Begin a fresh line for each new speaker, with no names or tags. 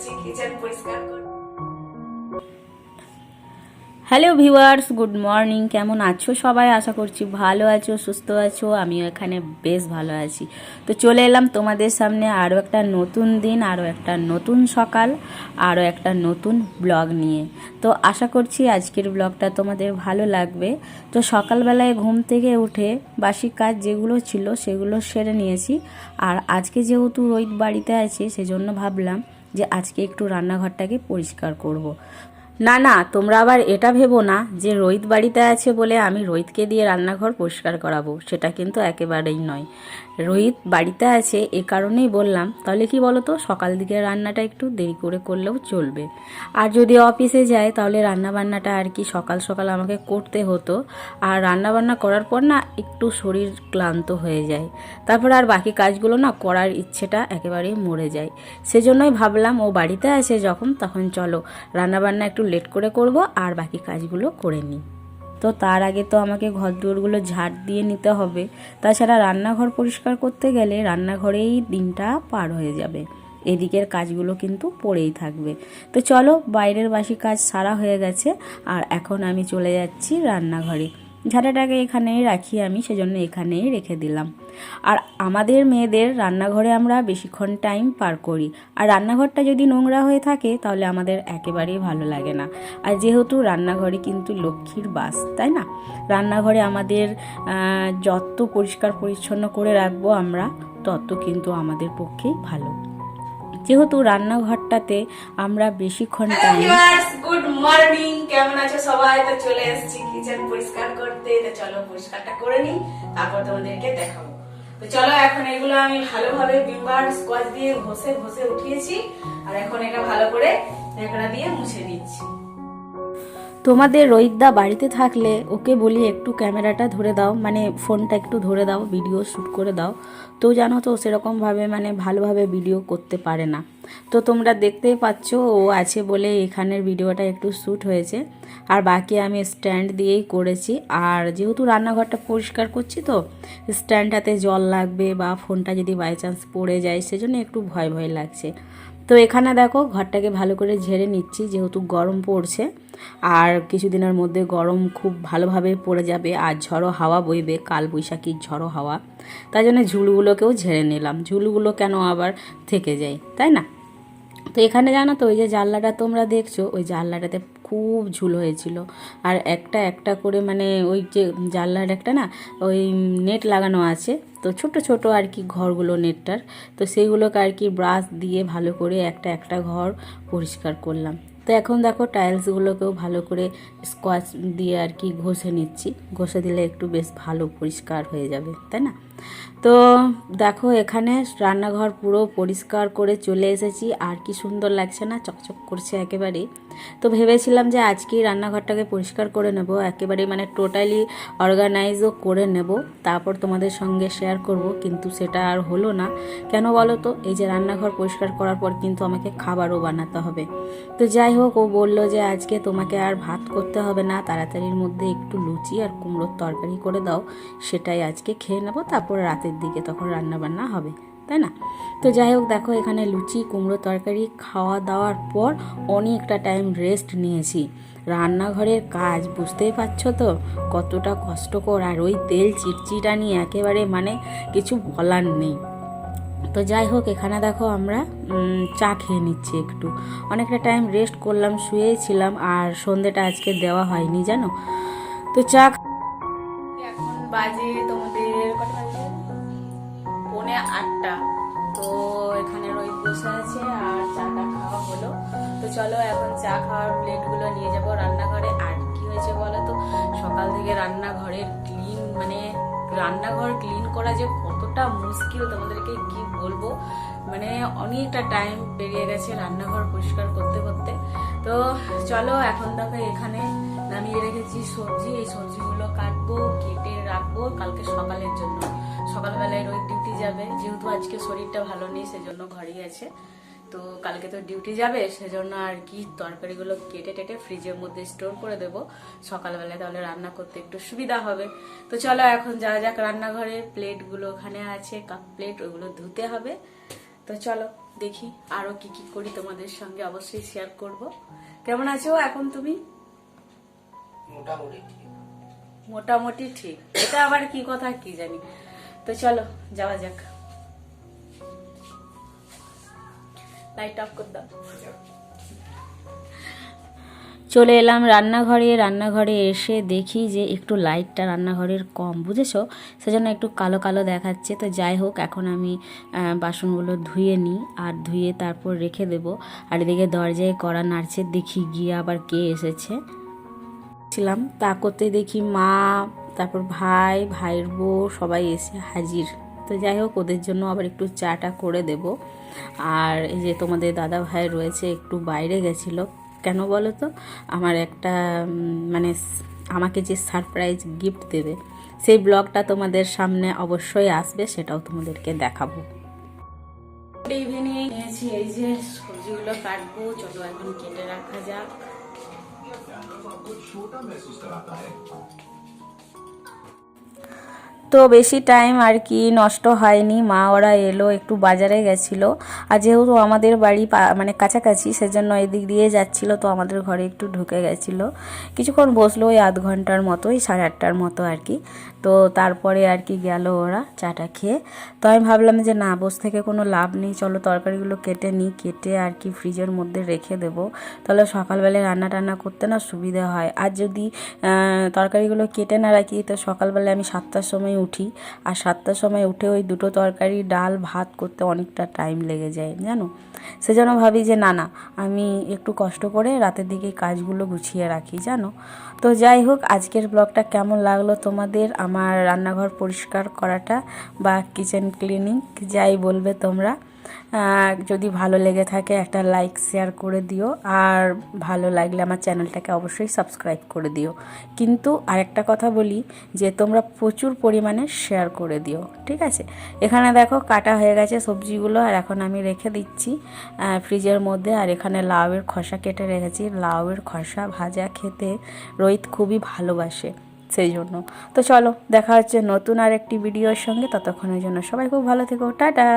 এসেছি কিচেন পরিষ্কার করতে।
Hello viewers, good morning. কেমন আছো সবাই? আশা করছি ভালো আছো, সুস্থ আছো। আমিও এখানে বেশ ভালো আছি। তো চলে এলাম তোমাদের সামনে আরও একটা নতুন দিন, আরও একটা নতুন সকাল, আরও একটা নতুন ব্লগ নিয়ে। তো আশা করছি আজকের ব্লগটা তোমাদের ভালো লাগবে। তো সকালবেলায় ঘুম থেকে উঠে বাসি কাজ যেগুলো ছিল সেগুলো সেরে নিয়েছি। আর আজকে যেহেতু রোহিত বাড়িতে আছে সেজন্য ভাবলাম যে আজকে একটু রান্নাঘরটাকে পরিষ্কার করব। না না, তোমরা আবার এটা ভেবো না যে রোহিত বাড়িতে আছে বলে আমি রোহিতকে দিয়ে রান্নাঘর পরিষ্কার করাবো, সেটা কিন্তু একেবারেই নয়। রোহিত বাড়িতে আছে এ কারণেই বললাম, তাহলে কি বলো তো, সকাল দিকে রান্নাটা একটু দেরি করে করলেও চলবে। আর যদি অফিসে যায় তাহলে রান্নাবান্নাটা আর কি সকাল সকাল আমাকে করতে হতো। আর রান্নাবান্না করার পর না একটু শরীর ক্লান্ত হয়ে যায়, তারপর আর বাকি কাজগুলো না করার ইচ্ছেটা একেবারেই মরে যায়। সেজন্যই ভাবলাম ও বাড়িতে আছে যখন, তখন চলো রান্নাবান্না একটু লেট করে করব আর বাকি কাজগুলো করে নিই। তো তার আগে তো আমাকে ঘর দুয়ারগুলো ঝাড় দিয়ে নিতে হবে। তাছাড়া রান্নাঘর পরিষ্কার করতে গেলে রান্নাঘরেই দিনটা পার হয়ে যাবে, এদিকের কাজগুলো কিন্তু পড়েই থাকবে। তো চলো, বাইরের বাসি কাজ সারা হয়ে গেছে আর এখন আমি চলে যাচ্ছি রান্নাঘরে। ঝাঁটাটাকে এখানেই রাখি আমি, সেজন্য এখানেই রেখে দিলাম। আর আমাদের মেয়েদের রান্নাঘরে আমরা বেশিক্ষণ টাইম পার করি, আর রান্নাঘরটা যদি নোংরা হয়ে থাকে তাহলে আমাদের একেবারেই ভালো লাগে না। আর যেহেতু রান্নাঘরে কিন্তু লক্ষ্মীর বাস, তাই না? রান্নাঘরে আমাদের যত পরিষ্কার পরিচ্ছন্ন করে রাখবো আমরা, তত কিন্তু আমাদের পক্ষেই ভালো। যেহেতু রান্নাঘরটাতে আমরা বেশিক্ষণ টাইম।
গুড মর্নিং, কেমন আছো সবাই? তো চলে এসেছি কিচেন পরিষ্কার করতে। তো চলো পরিষ্কারটা করে নিই, তারপর তোমাদেরকে দেখাবো। তো চলো, এখন এগুলো আমি ভালোভাবে ভিমবার স্কচ দিয়ে ঘষে ঘষে উঠিয়েছি। আর এখন এটা ভালো করে ঢাকনা দিয়ে মুছে নিচ্ছি।
তোমাদের রোহিতদা বাড়িতে থাকলে ওকে বলি একটু ক্যামেরাটা ধরে দাও, মানে ফোনটা একটু ধরে দাও, ভিডিও শ্যুট করে দাও। তো জানো তো সেরকমভাবে মানে ভালোভাবে ভিডিও করতে পারে না। তো তোমরা দেখতেই পাচ্ছ ও আছে বলে এখানের ভিডিওটা একটু শ্যুট হয়েছে, আর বাকি আমি স্ট্যান্ড দিয়েই করেছি। আর যেহেতু রান্নাঘরটা পরিষ্কার করছি তো স্ট্যান্ডটাতে জল লাগবে বা ফোনটা যদি বাই চান্স পড়ে যায় সেজন্য একটু ভয় ভয় লাগছে। তো এখানে দেখো ঘরটাকে ভালো করে ঝেড়ে নিচ্ছি, যেহেতু গরম পড়ছে আর কিছুদিনের মধ্যে গরম খুব ভালোভাবে পড়ে যাবে আর ঝড়ো হাওয়া বইবে, কাল বৈশাখীর ঝড়ো হাওয়া। তাই জন্য ঝুলগুলোকেও ঝেড়ে নিলাম, ঝুলগুলো কেন আবার থেকে যায়, তাই না? তো এখানে জানো তো ওই যে জানলাটা তোমরা দেখছো, ওই জানলাটাতে খুব ঝুল হয়েছিল। আর একটা একটা করে মানে ওই যে জানলার একটা না ওই নেট লাগানো আছে, তো ছোট ছোট আর কি ঘরগুলো নেটটার, তো সেইগুলোকে আর কি ব্রাশ দিয়ে ভালো করে একটা একটা ঘর পরিষ্কার করলাম। তো এখন দেখো টাইলসগুলোকেও ভালো করে স্কোয়াচ দিয়ে আর কি ঘষে নিচ্ছি, ঘষে দিলে একটু বেশ ভালো পরিষ্কার হয়ে যাবে, তাই না? তো দেখো এখানে রান্নাঘর পুরো পরিষ্কার করে চলে এসেছি, আর কি সুন্দর লাগছে না, চকচক করছে একেবারে। তো ভেবেছিলাম যে আজকেই রান্নাঘরটাকে পরিষ্কার করে নেব, একেবারে মানে টোটালি অর্গানাইজও করে নেব, তারপর তোমাদের সঙ্গে শেয়ার করব, কিন্তু সেটা আর হলো না। কেন বলো তো, এই যে রান্নাঘর পরিষ্কার করার পর কিন্তু আমাকে খাবারও বানাতে হবে। তো যাই হোক, ও বললো যে আজকে তোমাকে আর ভাত করতে হবে না, তাড়াতাড়ির মধ্যে একটু লুচি আর কুমড়োর তরকারি করে দাও, সেটাই আজকে খেয়ে নেবো, তারপর রাতের দিকে তখন রান্না বান্না হবে, তাই না? তো যাই হোক দেখো এখানে লুচি কুমড়ো তরকারি খাওয়া দাওয়ার পর অনেকটা টাইম রেস্ট নিয়েছি। রান্নাঘরের কাজ বুঝতেই পারছো তো কতটা কষ্টকর, আর ওই তেল চিটচিটা নিয়ে একেবারে মানে কিছু বলার নেই। তো যাই হোক এখানে দেখো আমরা চা খেয়ে নিচ্ছি, একটু অনেকটা টাইম রেস্ট করলাম, শুয়েছিলাম, আর সন্ধ্যেটা আজকে দেওয়া হয়নি জানো। তো চা এখন বাজে তোমাদের কটা বাজে, 7:45। তো এখানে রোহিত বসে আছে আর চাটা খাওয়া হলো। তো চলো এখন চা খাওয়ার প্লেটগুলো নিয়ে যাবো রান্নাঘরে। আর কি হয়েছে বলো তো, সকাল থেকে রান্নাঘরের ক্লিন মানে রান্নাঘর ক্লিন করা যে কতটা মুশকিল তোমাদেরকে কি বলবো, মানে অনেকটা টাইম বেরিয়ে গেছে রান্নাঘর পরিষ্কার করতে করতে। তো চলো এখন দেখো এখানে নামিয়ে রেখেছি সবজি, এই সবজিগুলো কাটবো, কেটে রাখবো কালকে সকালের জন্য। সকালবেলায় রোহিত ডিউটি যাবে, যেহেতু আজকে শরীরটা ভালো নেই সেজন্য ঘরেই আছে। তো কালকে তো ডিউটি যাবে, সেজন্য আর কি তরকারিগুলো কেটে টেটে ফ্রিজের মধ্যে স্টোর করে দেবো সকালবেলায়, তাহলে রান্না করতে একটু সুবিধা হবে। তো চলো এখন যা যাক রান্নাঘরে, প্লেটগুলো ওখানে আছে কাপ প্লেট, ওগুলো ধুতে হবে। তো চলো
দেখি আরো কি কি করি তোমাদের সঙ্গে অবশ্যই শেয়ার করব। কেমন আছো এখন তুমি? মোটামুটি ঠিক, এটা আবার কি কথা কি জানি। তো চলো যাওয়া যাক। লাইট অফ করে দাও।
চলে এলাম রান্নাঘরে এসে দেখি যে একটু লাইটটা রান্নাঘরের কম, বুঝেছো, সেজন্য একটু কালো কালো দেখাচ্ছে। তো যাই হোক, এখন আমি বাসনগুলো ধুয়ে নিই, আর ধুয়ে তারপর রেখে দেব। আর এদিকে দরজায় কড়া নাড়ছে, দেখি গিয়ে আবার কে এসেছে ছিলাম, তা করতে দেখি মা, তারপর ভাইয়ের বউ সবাই এসে হাজির। তো যাই হোক, ওদের জন্য আবার একটু চাটা করে দেব। আর এই যে তোমাদের দাদা ভাই রয়েছে, একটু বাইরে গেছিলো। কেন বলো তো, আমার একটা মানে আমাকে যে সারপ্রাইজ গিফট দেবে, সেই ব্লগটা তোমাদের সামনে অবশ্যই আসবে, সেটাও তোমাদেরকে দেখাবো।
Good evening. নিয়েছি এই যে সবজিগুলো কাটবো, চলো এখন কেটে রাখা যাক।
তো বেশি টাইম আর কি নষ্ট হয়নি, মা ওরা এলো, একটু বাজারে গেছিলো। আর যেহেতু আমাদের বাড়ি মানে কাছাকাছি, সেজন্য এদিক দিয়ে যাচ্ছিল, তো আমাদের ঘরে একটু ঢুকে গেছিলো। কিছুক্ষণ বসলো, ওই আধ ঘন্টার মতো, ওই 8:30টার মতো আর কি। তো তারপরে আর কি গেল ওরা চাটা খেয়ে। তো আমি ভাবলাম যে না, বসে থেকে কোনো লাভ নেই, চলো তরকারিগুলো কেটে নিই, কেটে আর কি ফ্রিজের মধ্যে রেখে দেবো। তাহলে সকালবেলায় রান্না টান্না করতে না সুবিধা হয়। আর যদি তরকারিগুলো কেটে না রাখি, তো সকালবেলায় আমি 7টার সময় উঠি, আর 7টার সময় উঠে ওই দুটো তরকারি ডাল ভাত করতে অনেকটা টাইম লেগে যায় জানো। সেজন্য ভাবি যে না না, আমি একটু কষ্ট করে রাতের দিকে কাজগুলো গুছিয়ে রাখি জানো। তো যাই হোক, আজকের ব্লগটা কেমন লাগলো তোমাদের, আমার রান্নাঘর পরিষ্কার করাটা বা কিচেন ক্লিনিং, যাই বলবে তোমরা। যদি ভালো লেগে থাকে একটা লাইক শেয়ার করে দিও, আর ভালো লাগলে আমার চ্যানেলটাকে অবশ্যই সাবস্ক্রাইব করে দিও। কিন্তু আরেকটা কথা বলি, যে তোমরা প্রচুর পরিমাণে শেয়ার করে দিও, ঠিক আছে। এখানে দেখো কাটা হয়ে গেছে সবজিগুলো, আর এখন আমি রেখে দিচ্ছি ফ্রিজের মধ্যে। আর এখানে লাউয়ের খোসা কেটে রেখেছি, লাউয়ের খোসা ভাজা খেতে রোহিত খুবই ভালোবাসে, সেই জন্য। তো চলো দেখা হচ্ছে নতুন আর একটি ভিডিওর সঙ্গে, ততক্ষণের জন্য সবাই খুব ভালো থেকো, টাটা।